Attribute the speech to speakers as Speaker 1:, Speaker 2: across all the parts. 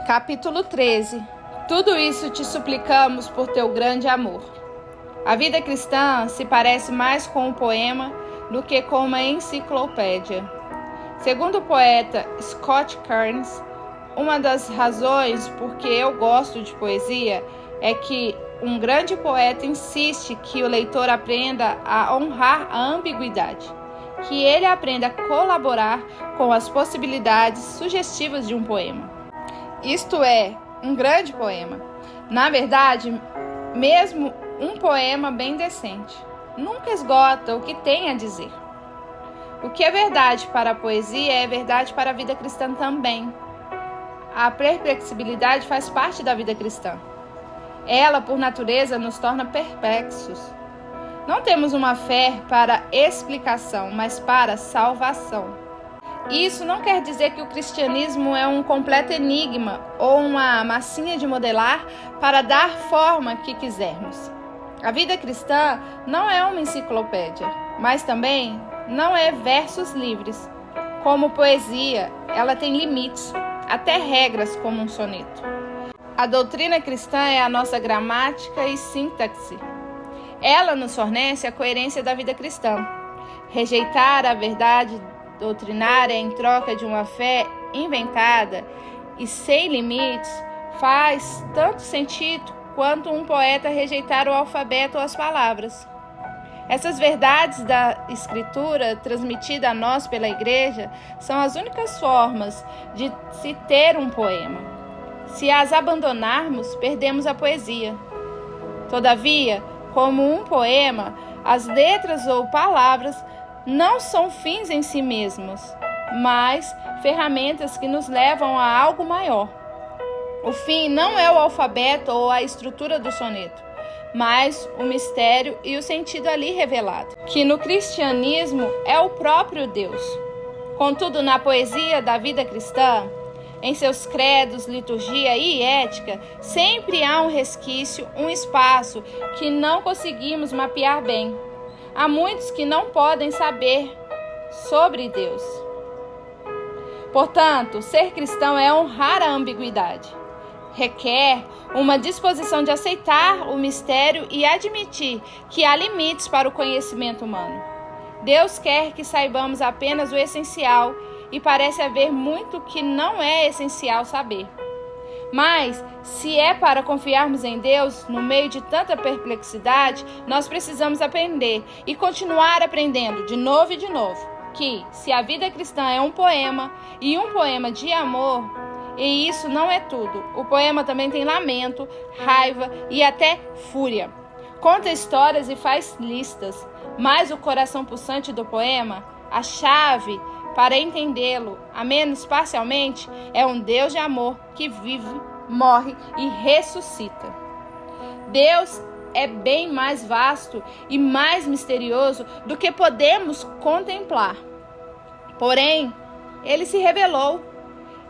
Speaker 1: Capítulo 13. Tudo isso te suplicamos por teu grande amor. A vida cristã se parece mais com um poema do que com uma enciclopédia. Segundo o poeta Scott Kearns, uma das razões por que eu gosto de poesia é que um grande poeta insiste que o leitor aprenda a honrar a ambiguidade, que ele aprenda a colaborar com as possibilidades sugestivas de um poema. Isto é, um grande poema. Na verdade, mesmo um poema bem decente nunca esgota o que tem a dizer. O que é verdade para a poesia é verdade para a vida cristã também. A perplexibilidade faz parte da vida cristã. Ela, por natureza, nos torna perplexos. Não temos uma fé para explicação, mas para salvação. Isso não quer dizer que o cristianismo é um completo enigma ou uma massinha de modelar para dar forma que quisermos. A vida cristã não é uma enciclopédia, mas também não é versos livres. Como poesia, ela tem limites, até regras como um soneto. A doutrina cristã é a nossa gramática e sintaxe. Ela nos fornece a coerência da vida cristã. Rejeitar a verdade doutrinária em troca de uma fé inventada e sem limites faz tanto sentido quanto um poeta rejeitar o alfabeto ou as palavras. Essas verdades da Escritura, transmitida a nós pela Igreja, são as únicas formas de se ter um poema. Se as abandonarmos, perdemos a poesia. Todavia, como um poema, as letras ou palavras não são fins em si mesmos, mas ferramentas que nos levam a algo maior. O fim não é o alfabeto ou a estrutura do soneto, mas o mistério e o sentido ali revelado, que no cristianismo é o próprio Deus. Contudo, na poesia da vida cristã, em seus credos, liturgia e ética, sempre há um resquício, um espaço que não conseguimos mapear bem. Há muitos que não podem saber sobre Deus. Portanto, ser cristão é honrar a ambiguidade. Requer uma disposição de aceitar o mistério e admitir que há limites para o conhecimento humano. Deus quer que saibamos apenas o essencial e parece haver muito que não é essencial saber. Mas, se é para confiarmos em Deus, no meio de tanta perplexidade, nós precisamos aprender e continuar aprendendo de novo e de novo, que se a vida cristã é um poema e um poema de amor, e isso não é tudo, o poema também tem lamento, raiva e até fúria. Conta histórias e faz listas, mas o coração pulsante do poema, a chave para entendê-lo, a menos parcialmente, é um Deus de amor que vive, morre e ressuscita. Deus é bem mais vasto e mais misterioso do que podemos contemplar. Porém, Ele se revelou,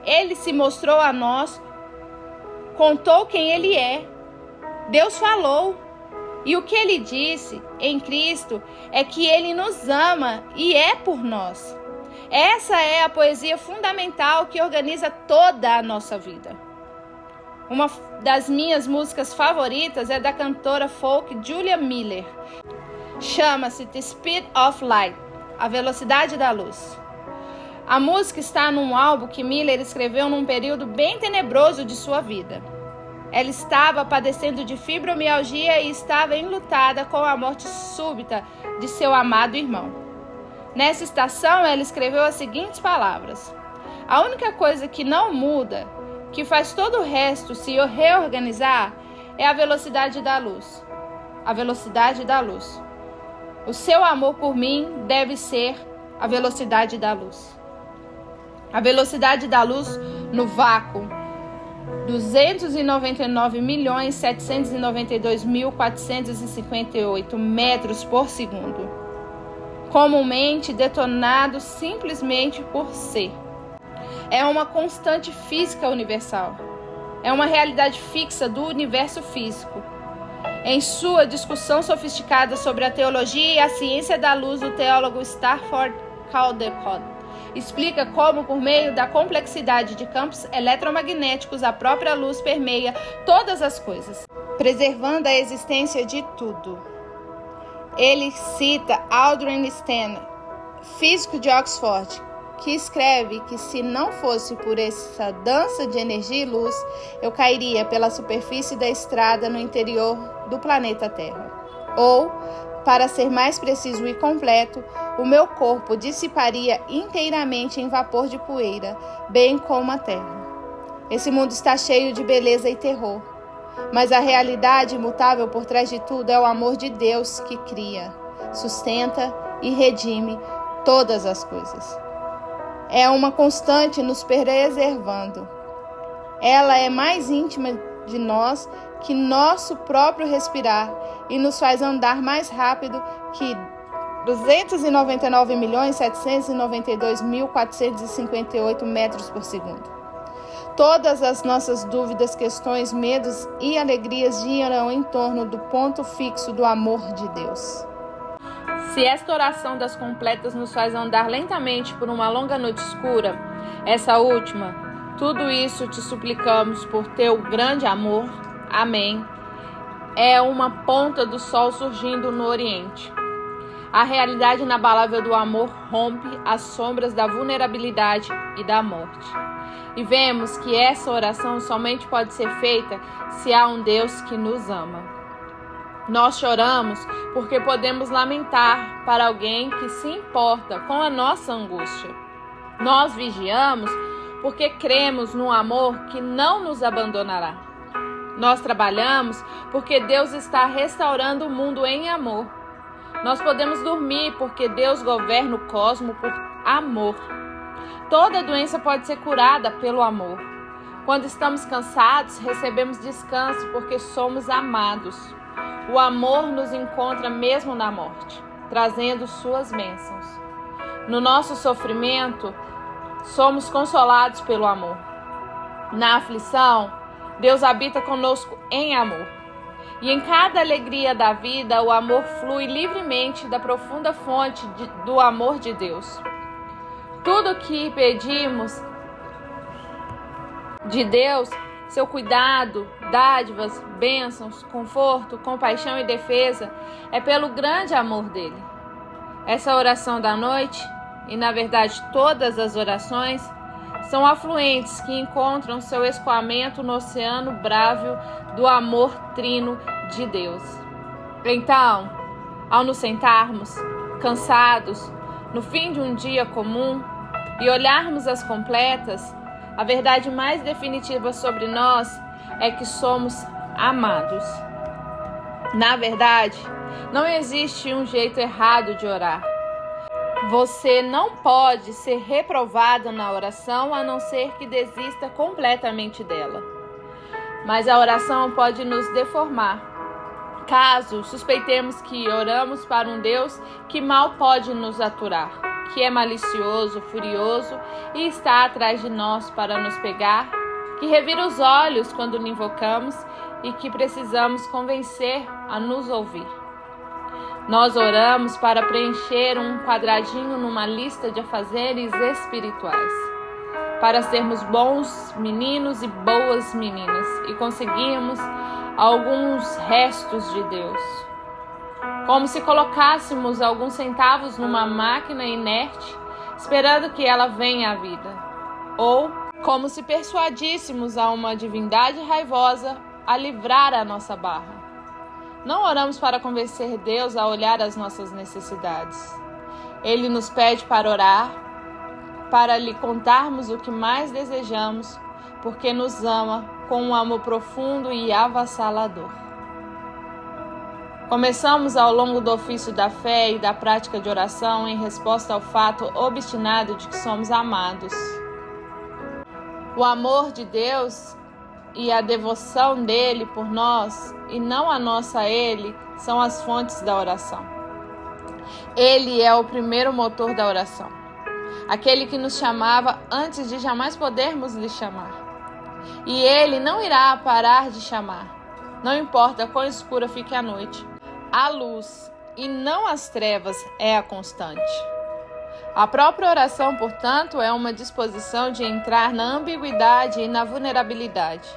Speaker 1: Ele se mostrou a nós, contou quem Ele é. Deus falou, e o que Ele disse em Cristo é que Ele nos ama e é por nós. Essa é a poesia fundamental que organiza toda a nossa vida. Uma das minhas músicas favoritas é da cantora folk Julia Miller. Chama-se The Speed of Light, a velocidade da luz. A música está num álbum que Miller escreveu num período bem tenebroso de sua vida. Ela estava padecendo de fibromialgia e estava enlutada com a morte súbita de seu amado irmão. Nessa estação, ela escreveu as seguintes palavras: a única coisa que não muda, que faz todo o resto se reorganizar, é a velocidade da luz. A velocidade da luz. O seu amor por mim deve ser a velocidade da luz. A velocidade da luz no vácuo. 299.792.458 metros por segundo. Comumente detonado simplesmente por ser. É uma constante física universal. É uma realidade fixa do universo físico. Em sua discussão sofisticada sobre a teologia e a ciência da luz, o teólogo Stafford Caldecott explica como, por meio da complexidade de campos eletromagnéticos, a própria luz permeia todas as coisas, preservando a existência de tudo. Ele cita Aldrin Stern, físico de Oxford, que escreve que se não fosse por essa dança de energia e luz, eu cairia pela superfície da estrada no interior do planeta Terra. Ou, para ser mais preciso e completo, o meu corpo dissiparia inteiramente em vapor de poeira, bem como a Terra. Esse mundo está cheio de beleza e terror, mas a realidade imutável por trás de tudo é o amor de Deus que cria, sustenta e redime todas as coisas. É uma constante nos preservando. Ela é mais íntima de nós que nosso próprio respirar e nos faz andar mais rápido que 299.792.458 metros por segundo. Todas as nossas dúvidas, questões, medos e alegrias giram em torno do ponto fixo do amor de Deus. Se esta oração das completas nos faz andar lentamente por uma longa noite escura, essa última, tudo isso te suplicamos por teu grande amor, amém, é uma ponta do sol surgindo no Oriente. A realidade inabalável do amor rompe as sombras da vulnerabilidade e da morte. E vemos que essa oração somente pode ser feita se há um Deus que nos ama. Nós choramos porque podemos lamentar para alguém que se importa com a nossa angústia. Nós vigiamos porque cremos num amor que não nos abandonará. Nós trabalhamos porque Deus está restaurando o mundo em amor. Nós podemos dormir porque Deus governa o cosmos por amor. Toda doença pode ser curada pelo amor. Quando estamos cansados, recebemos descanso porque somos amados. O amor nos encontra mesmo na morte, trazendo suas bênçãos. No nosso sofrimento, somos consolados pelo amor. Na aflição, Deus habita conosco em amor. E em cada alegria da vida, o amor flui livremente da profunda fonte do amor de Deus. Tudo o que pedimos de Deus, seu cuidado, dádivas, bênçãos, conforto, compaixão e defesa, é pelo grande amor dele. Essa oração da noite, e na verdade todas as orações, são afluentes que encontram seu escoamento no oceano brávio do amor trino de Deus. Então, ao nos sentarmos, cansados, no fim de um dia comum, e olharmos as completas, a verdade mais definitiva sobre nós é que somos amados. Na verdade, não existe um jeito errado de orar. Você não pode ser reprovado na oração a não ser que desista completamente dela. Mas a oração pode nos deformar, caso suspeitemos que oramos para um Deus que mal pode nos aturar, que é malicioso, furioso e está atrás de nós para nos pegar, que revira os olhos quando lhe invocamos e que precisamos convencer a nos ouvir. Nós oramos para preencher um quadradinho numa lista de afazeres espirituais, para sermos bons meninos e boas meninas e conseguirmos alguns restos de Deus. Como se colocássemos alguns centavos numa máquina inerte, esperando que ela venha à vida. Ou como se persuadíssemos a uma divindade raivosa a livrar a nossa barra. Não oramos para convencer Deus a olhar as nossas necessidades. Ele nos pede para orar, para lhe contarmos o que mais desejamos, porque nos ama com um amor profundo e avassalador. Começamos ao longo do ofício da fé e da prática de oração em resposta ao fato obstinado de que somos amados. O amor de Deus e a devoção dele por nós, e não a nossa a ele, são as fontes da oração. Ele é o primeiro motor da oração, aquele que nos chamava antes de jamais podermos lhe chamar. E ele não irá parar de chamar, não importa quão escura fique a noite. A luz, e não as trevas, é a constante. A própria oração, portanto, é uma disposição de entrar na ambiguidade e na vulnerabilidade.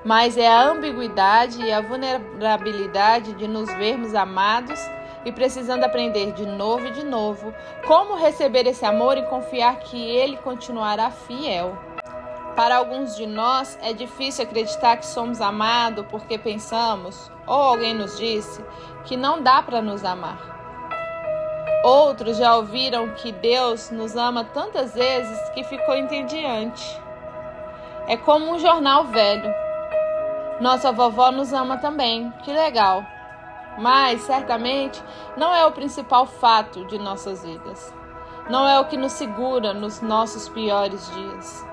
Speaker 1: Mas é a ambiguidade e a vulnerabilidade de nos vermos amados e precisando aprender de novo e de novo como receber esse amor e confiar que Ele continuará fiel. Para alguns de nós é difícil acreditar que somos amados porque pensamos, ou alguém nos disse, que não dá para nos amar. Outros já ouviram que Deus nos ama tantas vezes que ficou entediante. É como um jornal velho. Nossa vovó nos ama também, que legal. Mas, certamente, não é o principal fato de nossas vidas. Não é o que nos segura nos nossos piores dias.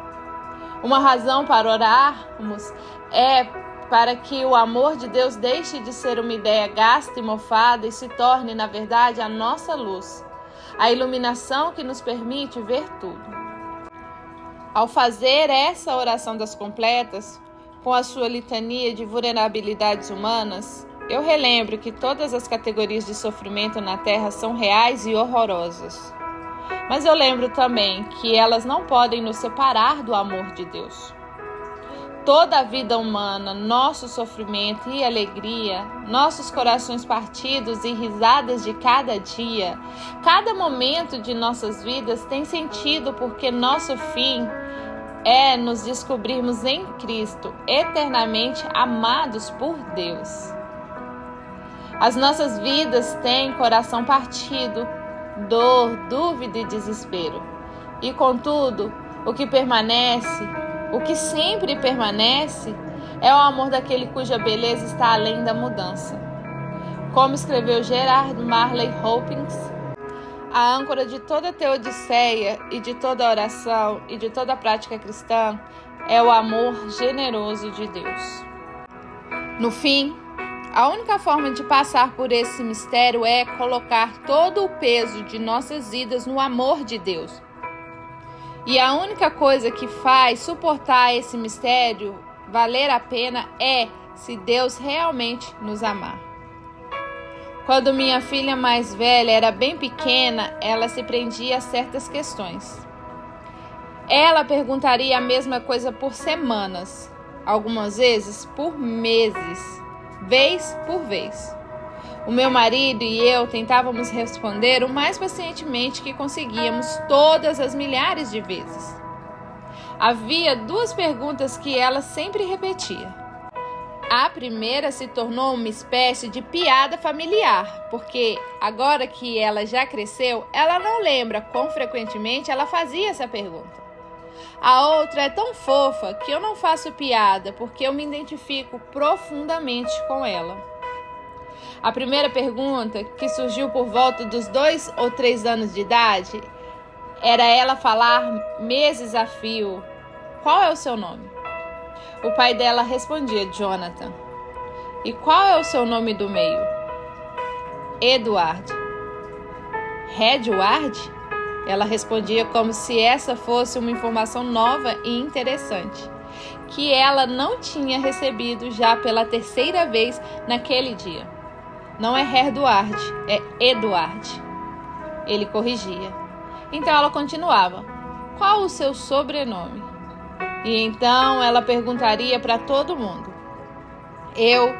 Speaker 1: Uma razão para orarmos é para que o amor de Deus deixe de ser uma ideia gasta e mofada e se torne, na verdade, a nossa luz, a iluminação que nos permite ver tudo. Ao fazer essa oração das completas, com a sua litania de vulnerabilidades humanas, eu relembro que todas as categorias de sofrimento na Terra são reais e horrorosas. Mas eu lembro também que elas não podem nos separar do amor de Deus. Toda a vida humana, nosso sofrimento e alegria, nossos corações partidos e risadas de cada dia, cada momento de nossas vidas tem sentido porque nosso fim é nos descobrirmos em Cristo, eternamente amados por Deus. As nossas vidas têm coração partido, dor, dúvida e desespero. E contudo, o que sempre permanece, é o amor daquele cuja beleza está além da mudança. Como escreveu Gerard Marley Hopkins, a âncora de toda teodiceia e de toda oração e de toda prática cristã é o amor generoso de Deus. No fim, a única forma de passar por esse mistério é colocar todo o peso de nossas vidas no amor de Deus. E a única coisa que faz suportar esse mistério valer a pena é se Deus realmente nos amar. Quando minha filha mais velha era bem pequena, ela se prendia a certas questões. Ela perguntaria a mesma coisa por semanas, algumas vezes por meses, vez por vez. O meu marido e eu tentávamos responder o mais pacientemente que conseguíamos todas as milhares de vezes. Havia duas perguntas que ela sempre repetia. A primeira se tornou uma espécie de piada familiar, porque agora que ela já cresceu, ela não lembra quão frequentemente ela fazia essa pergunta. A outra é tão fofa que eu não faço piada, porque eu me identifico profundamente com ela. A primeira pergunta, que surgiu por volta dos 2 ou 3 anos de idade, era ela falar meses a fio: qual é o seu nome? O pai dela respondia: Jonathan. E qual é o seu nome do meio? Edward. Edward? Ela respondia como se essa fosse uma informação nova e interessante, que ela não tinha recebido já pela 3ª vez naquele dia. Não é Edward, é Edward. Ele corrigia. Então ela continuava: qual o seu sobrenome? E então ela perguntaria para todo mundo. Eu,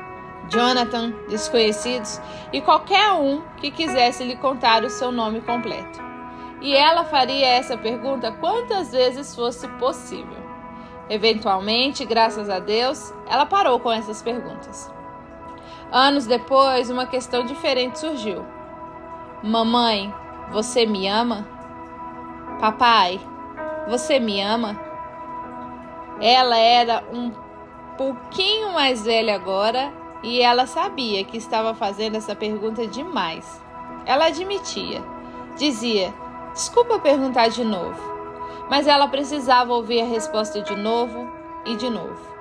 Speaker 1: Jonathan, desconhecidos e qualquer um que quisesse lhe contar o seu nome completo. E ela faria essa pergunta quantas vezes fosse possível. Eventualmente, graças a Deus, ela parou com essas perguntas. Anos depois, uma questão diferente surgiu. Mamãe, você me ama? Papai, você me ama? Ela era um pouquinho mais velha agora e ela sabia que estava fazendo essa pergunta demais. Ela admitia. Dizia: desculpa perguntar de novo. Mas ela precisava ouvir a resposta de novo e de novo.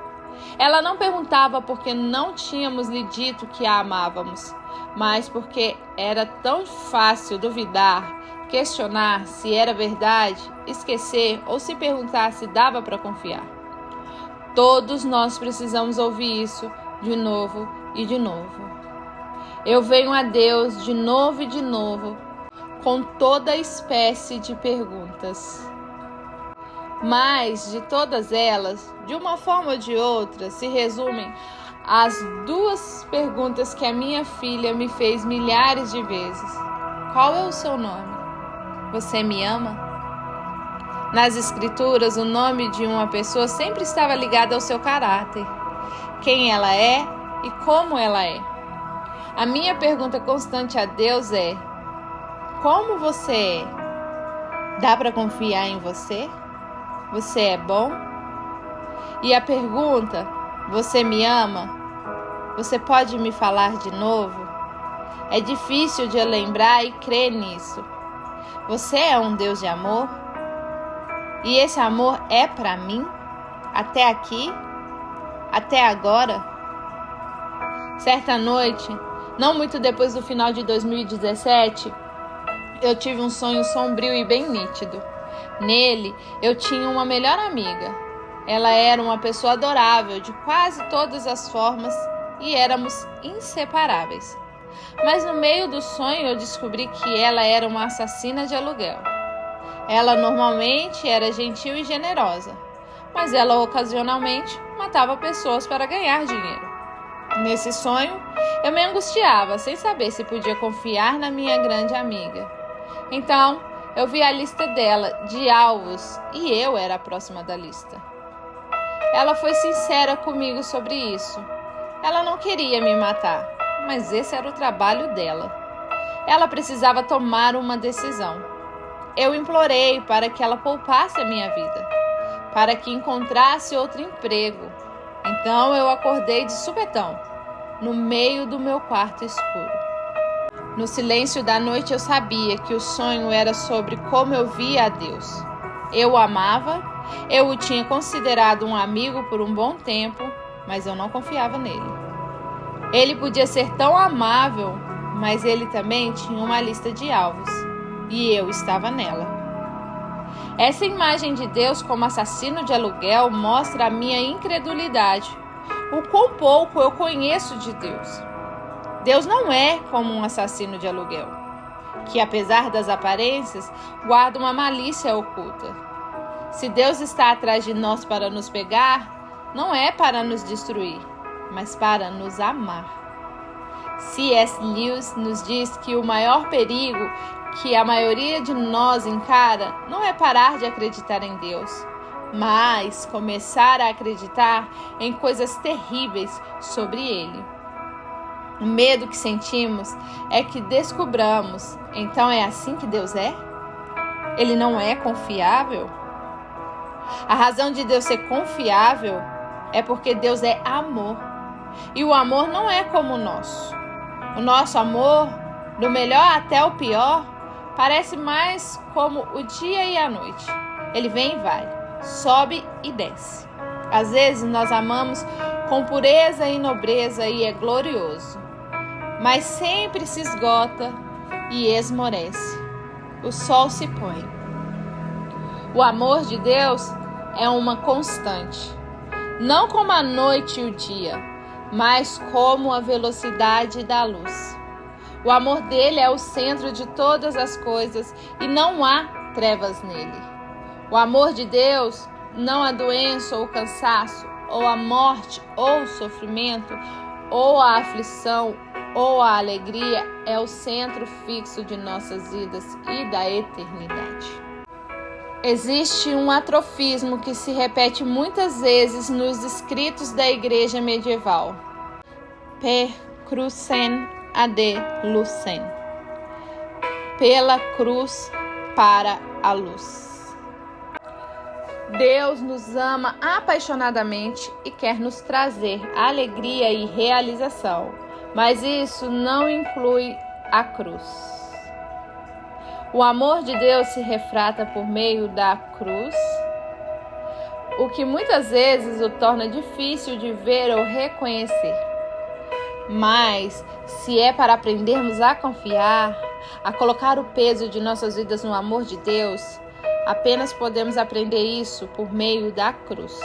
Speaker 1: Ela não perguntava porque não tínhamos lhe dito que a amávamos, mas porque era tão fácil duvidar, questionar se era verdade, esquecer ou se perguntar se dava para confiar. Todos nós precisamos ouvir isso de novo e de novo. Eu venho a Deus de novo e de novo, com toda espécie de perguntas. Mas de todas elas, de uma forma ou de outra, se resumem às duas perguntas que a minha filha me fez milhares de vezes. Qual é o seu nome? Você me ama? Nas escrituras, o nome de uma pessoa sempre estava ligado ao seu caráter, quem ela é e como ela é. A minha pergunta constante a Deus é: como você é? Dá para confiar em você? Você é bom? E a pergunta: você me ama? Você pode me falar de novo? É difícil de eu lembrar e crer nisso. Você é um Deus de amor? E esse amor é para mim? Até aqui? Até agora? Certa noite, não muito depois do final de 2017, eu tive um sonho sombrio e bem nítido. Nele, eu tinha uma melhor amiga. Ela era uma pessoa adorável de quase todas as formas e éramos inseparáveis. Mas no meio do sonho eu descobri que ela era uma assassina de aluguel. Ela normalmente era gentil e generosa, mas ela ocasionalmente matava pessoas para ganhar dinheiro. Nesse sonho, eu me angustiava sem saber se podia confiar na minha grande amiga. Então, eu vi a lista dela de alvos e eu era a próxima da lista. Ela foi sincera comigo sobre isso. Ela não queria me matar, mas esse era o trabalho dela. Ela precisava tomar uma decisão. Eu implorei para que ela poupasse a minha vida, para que encontrasse outro emprego. Então eu acordei de supetão, no meio do meu quarto escuro. No silêncio da noite eu sabia que o sonho era sobre como eu via a Deus. Eu o amava, eu o tinha considerado um amigo por um bom tempo, mas eu não confiava nele. Ele podia ser tão amável, mas ele também tinha uma lista de alvos, e eu estava nela. Essa imagem de Deus como assassino de aluguel mostra a minha incredulidade, o quão pouco eu conheço de Deus. Deus não é como um assassino de aluguel, que apesar das aparências, guarda uma malícia oculta. Se Deus está atrás de nós para nos pegar, não é para nos destruir, mas para nos amar. C.S. Lewis nos diz que o maior perigo que a maioria de nós encara não é parar de acreditar em Deus, mas começar a acreditar em coisas terríveis sobre Ele. O medo que sentimos é que descobramos, então é assim que Deus é? Ele não é confiável? A razão de Deus ser confiável é porque Deus é amor. E o amor não é como o nosso. O nosso amor, do melhor até o pior, parece mais como o dia e a noite. Ele vem e vai, sobe e desce. Às vezes nós amamos com pureza e nobreza e é glorioso, mas sempre se esgota e esmorece. O sol se põe. O amor de Deus é uma constante, não como a noite e o dia, mas como a velocidade da luz. O amor dele é o centro de todas as coisas e não há trevas nele. O amor de Deus, não a doença ou o cansaço, ou a morte ou o sofrimento, ou a aflição ou a alegria, é o centro fixo de nossas vidas e da eternidade. Existe um atrofismo que se repete muitas vezes nos escritos da igreja medieval. Per crucem ad lucem. Pela cruz para a luz. Deus nos ama apaixonadamente e quer nos trazer alegria e realização, mas isso não inclui a cruz. O amor de Deus se refrata por meio da cruz, o que muitas vezes o torna difícil de ver ou reconhecer. Mas, se é para aprendermos a confiar, a colocar o peso de nossas vidas no amor de Deus, apenas podemos aprender isso por meio da cruz.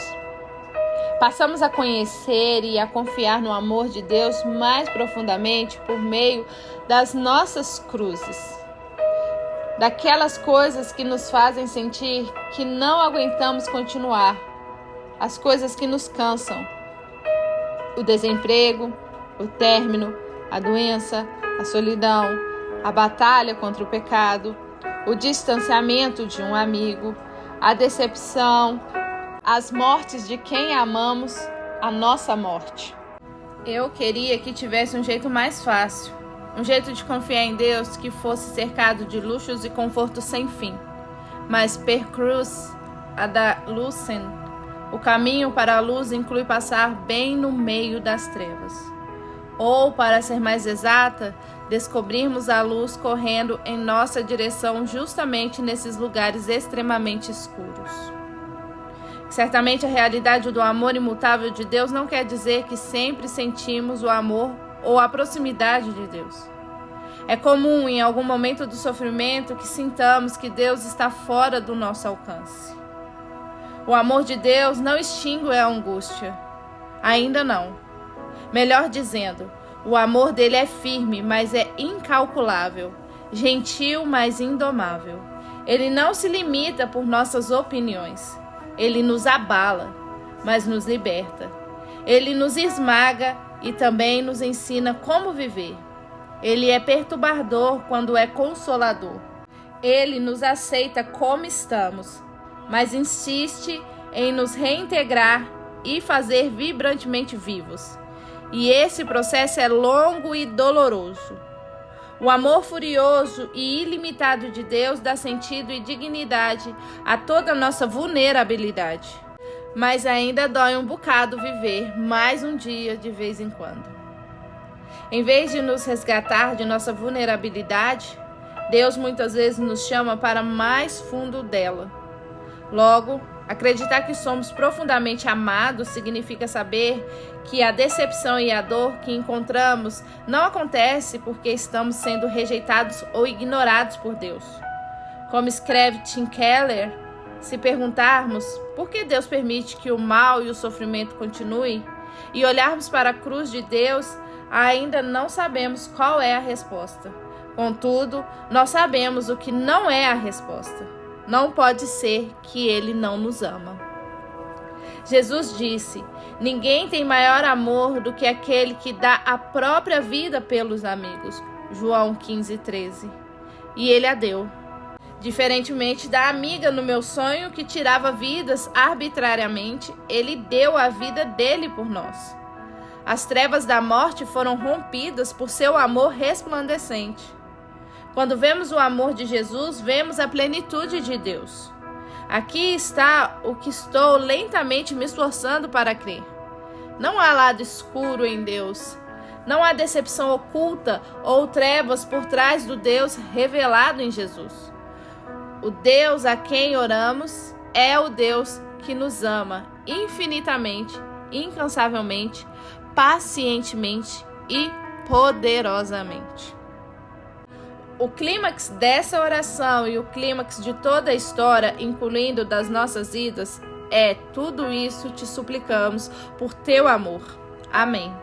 Speaker 1: Passamos a conhecer e a confiar no amor de Deus mais profundamente por meio das nossas cruzes. daquelas coisas que nos fazem sentir que não aguentamos continuar, as coisas que nos cansam, o desemprego, o término, a doença, a solidão, a batalha contra o pecado, o distanciamento de um amigo, a decepção, as mortes de quem amamos, a nossa morte. Eu queria que tivesse um jeito mais fácil, um jeito de confiar em Deus que fosse cercado de luxos e confortos sem fim. Mas per cruz ad lucem, o caminho para a luz inclui passar bem no meio das trevas. Ou, para ser mais exata, descobrirmos a luz correndo em nossa direção justamente nesses lugares extremamente escuros. Certamente a realidade do amor imutável de Deus não quer dizer que sempre sentimos o amor ou a proximidade de Deus. É comum em algum momento do sofrimento que sintamos que Deus está fora do nosso alcance. O amor de Deus não extingue a angústia. Ainda não. Melhor dizendo, o amor dele é firme, mas é incalculável, gentil, mas indomável. Ele não se limita por nossas opiniões. Ele nos abala, mas nos liberta. Ele nos esmaga e também nos ensina como viver. Ele é perturbador quando é consolador. Ele nos aceita como estamos, mas insiste em nos reintegrar e fazer vibrantemente vivos. E esse processo é longo e doloroso. O amor furioso e ilimitado de Deus dá sentido e dignidade a toda a nossa vulnerabilidade. Mas ainda dói um bocado viver mais um dia de vez em quando. Em vez de nos resgatar de nossa vulnerabilidade, Deus muitas vezes nos chama para mais fundo dela. Logo, acreditar que somos profundamente amados significa saber que a decepção e a dor que encontramos não acontece porque estamos sendo rejeitados ou ignorados por Deus. Como escreve Tim Keller, se perguntarmos por que Deus permite que o mal e o sofrimento continuem e olharmos para a cruz de Deus, ainda não sabemos qual é a resposta. Contudo, nós sabemos o que não é a resposta. Não pode ser que Ele não nos ama. Jesus disse: ninguém tem maior amor do que aquele que dá a própria vida pelos amigos. João 15:13. E Ele a deu. Diferentemente da amiga no meu sonho que tirava vidas arbitrariamente, Ele deu a vida dele por nós. As trevas da morte foram rompidas por seu amor resplandecente. Quando vemos o amor de Jesus, vemos a plenitude de Deus. Aqui está o que estou lentamente me esforçando para crer. Não há lado escuro em Deus. Não há decepção oculta ou trevas por trás do Deus revelado em Jesus. O Deus a quem oramos é o Deus que nos ama infinitamente, incansavelmente, pacientemente e poderosamente. O clímax dessa oração e o clímax de toda a história, incluindo das nossas vidas, é: tudo isso te suplicamos por teu amor. Amém.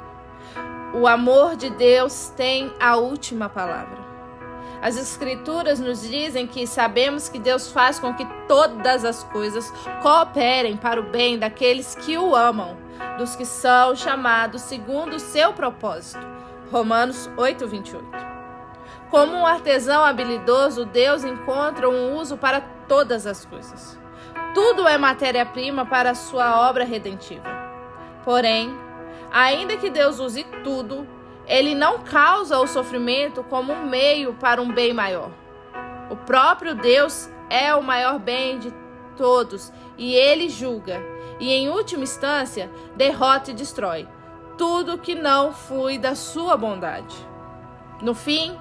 Speaker 1: O amor de Deus tem a última palavra. As Escrituras nos dizem que sabemos que Deus faz com que todas as coisas cooperem para o bem daqueles que o amam, dos que são chamados segundo o seu propósito. Romanos 8:28. Como um artesão habilidoso, Deus encontra um uso para todas as coisas. Tudo é matéria-prima para a sua obra redentiva. Porém, ainda que Deus use tudo, Ele não causa o sofrimento como um meio para um bem maior. O próprio Deus é o maior bem de todos e Ele julga e, em última instância, derrota e destrói tudo que não flui da sua bondade. No fim,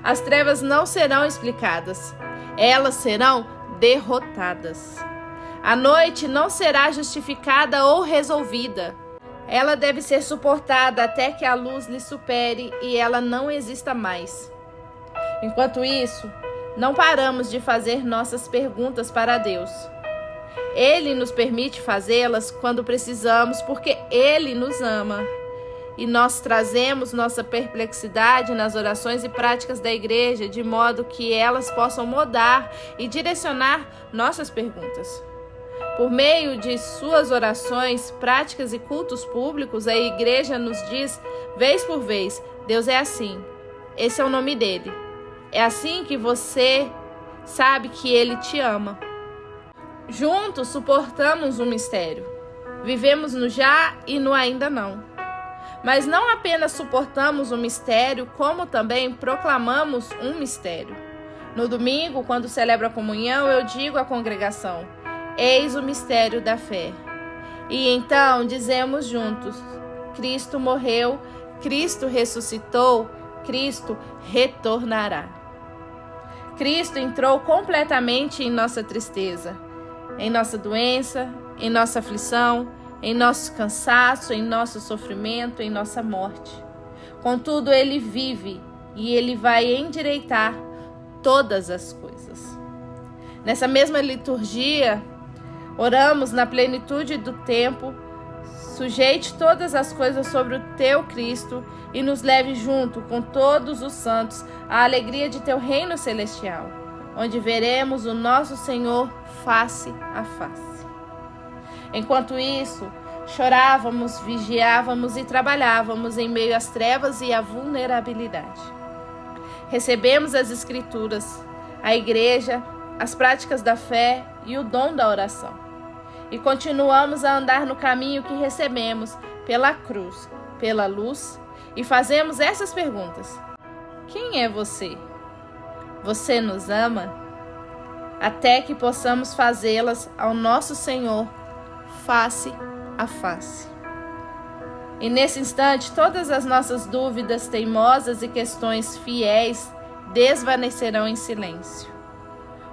Speaker 1: as trevas não serão explicadas, elas serão derrotadas. A noite não será justificada ou resolvida. Ela deve ser suportada até que a luz lhe supere e ela não exista mais. Enquanto isso, não paramos de fazer nossas perguntas para Deus. Ele nos permite fazê-las quando precisamos, porque Ele nos ama. e nós trazemos nossa perplexidade nas orações e práticas da igreja, de modo que elas possam mudar e direcionar nossas perguntas. Por meio de suas orações, práticas e cultos públicos, a igreja nos diz, vez por vez, Deus é assim, esse é o nome dele. É assim que você sabe que ele te ama. Juntos suportamos um mistério. Vivemos no já e no ainda não. Mas não apenas suportamos um mistério, como também proclamamos um mistério. No domingo, quando celebro a comunhão, eu digo à congregação, eis o mistério da fé. E então dizemos juntos, Cristo morreu, Cristo ressuscitou, Cristo retornará. Cristo entrou completamente em nossa tristeza, em nossa doença, em nossa aflição, em nosso cansaço, em nosso sofrimento, em nossa morte. Contudo, ele vive e ele vai endireitar todas as coisas. Nessa mesma liturgia, oramos na plenitude do tempo, sujeite todas as coisas sobre o teu Cristo e nos leve junto com todos os santos à alegria de teu reino celestial, onde veremos o nosso Senhor face a face. Enquanto isso, chorávamos, vigiávamos e trabalhávamos em meio às trevas e à vulnerabilidade. Recebemos as Escrituras, a igreja, as práticas da fé e o dom da oração. E continuamos a andar no caminho que recebemos pela cruz, pela luz, e fazemos essas perguntas. Quem é você? Você nos ama? Até que possamos fazê-las ao nosso Senhor face a face. E nesse instante, todas as nossas dúvidas teimosas e questões fiéis desvanecerão em silêncio.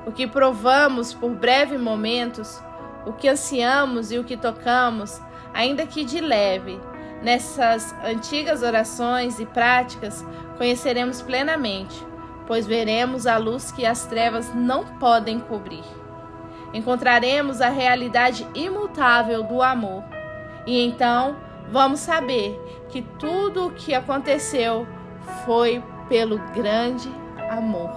Speaker 1: O que provamos por breves momentos, o que ansiamos e o que tocamos, ainda que de leve, nessas antigas orações e práticas, conheceremos plenamente, pois veremos a luz que as trevas não podem cobrir. Encontraremos a realidade imutável do amor. E então vamos saber que tudo o que aconteceu foi pelo grande amor.